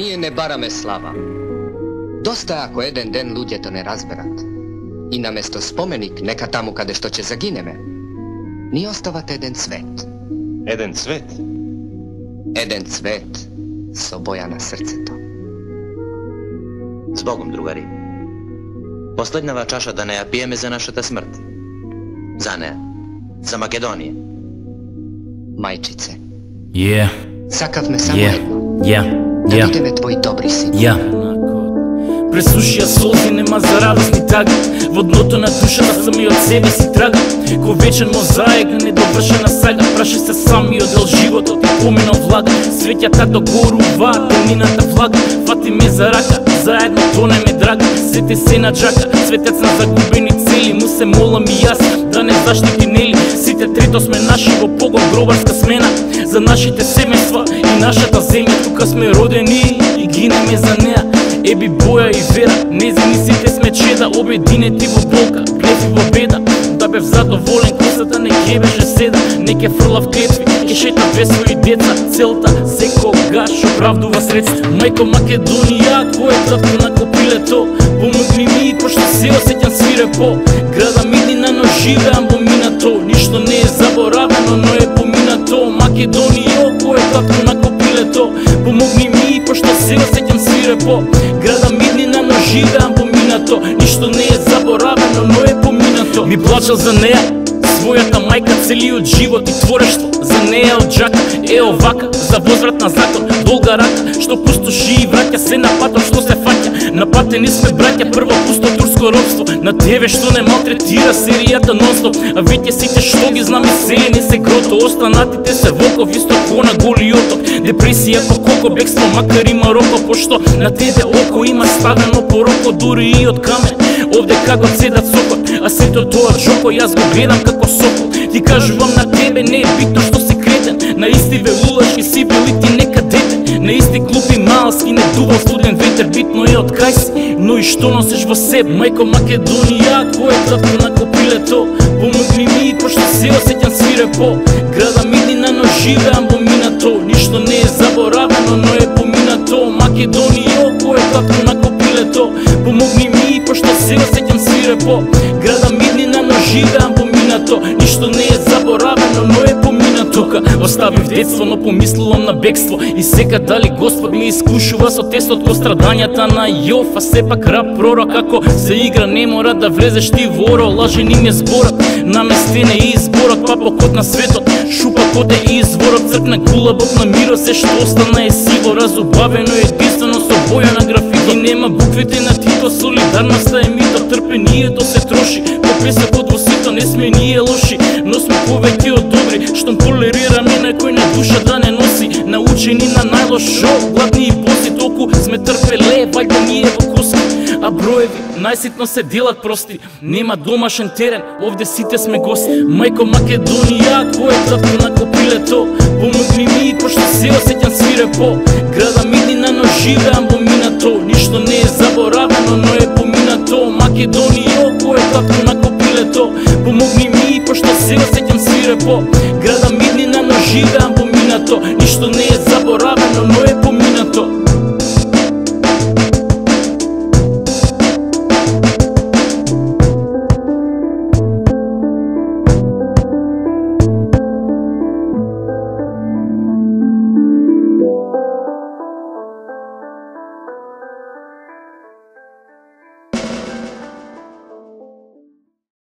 Nije ne barame slava. Dosta ako jeden den ludje to ne razberat. I namesto spomenik neka tamo kade što će zagineme, ni ostavate eden cvet. Eden cvet? Eden cvet s oboja na srceto. Zbogom, drugari. Последнава чаша да не ја пиеме за нашата смрт. За неа. За Македонија. Majčice, Sakavme samo jedno. Da vidime tvoji dobri sinovi. Пресушија солзи, нема за радост ни тага. Во дното на душата сам и од себе си трага. Ко вечен мозаик на недовршена сага. Праши се сам и одел животот и поминал влага. Светјата догорува, тенината влага. Фати ме за рака, заедно тонеме драга. Сете се на джака, светец на загубени цели. Му се молам и јас да не заштити нели. Сите трето сме наши во погон гробарска смена. За нашите семејства и нашата земја. Тука сме родени и гинеме за неа. Еби боја и вера, незини сите сме чеда. Обединети во болка, гнев и во беда. Да бев задоволен, косата не ке беше седа. Не ке фрлав клетви, ке шета без своји деца. Целта секогаш оправдува средства. Мајко Македонија, твое татко на копилето. Помогни ми, пошто се осеќам свирепо. Града Мидина, но живеам во минато. Ништо не е заборавено, но е поминато. Македонија, твое татко на копилето. Помогни ми, пошто се осеќам свирепо. Града Миднина, но живеам во минато. Ништо не е заборавено, но е поминато. Ми плачал за неа, својата мајка целиот живот и творештво. За неа од джака е овака, за возврат на закон, долга рака, што пустоши и враќа се на патот што се фаќа. Напатени сме браќа, прво пусто турско робство. На тебе што не малтретира серијата нонстоп. А веќе сите што ги знаме селени се грото. Останатите се воков исто ко на голиоток. Депресија по колко бегство, макар има роко. Пошто на тебе око има ставено пороко, дури и од камен. Овде како седат сокот, а сето тоа джоко, јас го гледам како сокол. Ти кажувам на тебе, не е битно што си кретен. На исти велулаш и си бил и ти нека дете. На исти клупи малски не дувал студен ветер. Битно е од кај си, но и што носиш во себе. Мајко Македонија, твое татко на копилето. Помогни ми, пошто се осеќам свирепо. Града Мидина, но живеам во минато. Ништо не е заборавено, но е поминато. Македонија, твое татко на копилето. Помогни ми, пошто се осеќам свирепо. Града Мидина, но живеам во минато. Ништо не е заборавено, но е поминато. Тука оставив детство, но помислувам на бегство. И сега дали Господ ми искушува со тестот ко страдањата на Јов. А сепак раб пророк, ако се игра не мора да влезеш ти во оро. Лаже ни ме зборот, наместене и изборот. Папокот на светот, шупакот е изворот. Цркна гулабот на мирот, се што остана е сиво. Разубавено единствено со боја на графито. И нема буквите на Тито, солидарноста е мито. Трпението се троши, по песокот во сито. Не сме ние лоши, но сме повеќе од добри. Штом толерираме некој на душа да не носи. Научени на најлошо, гладни и боси. Толку сме трпеле, вајда ние во коски. А броеви најситно се делат прости. Нема домашен терен, овде сите сме гости. Мајко Македонија, твое татко на копилето. Помогни ми, пошто се осеќам свирепо. Града Мидина, но живеам во минато. Ништо не е заборавено, но е поминато. Македонија, твое татко на копилето. Помогни ми, пошто се осеќам свирепо.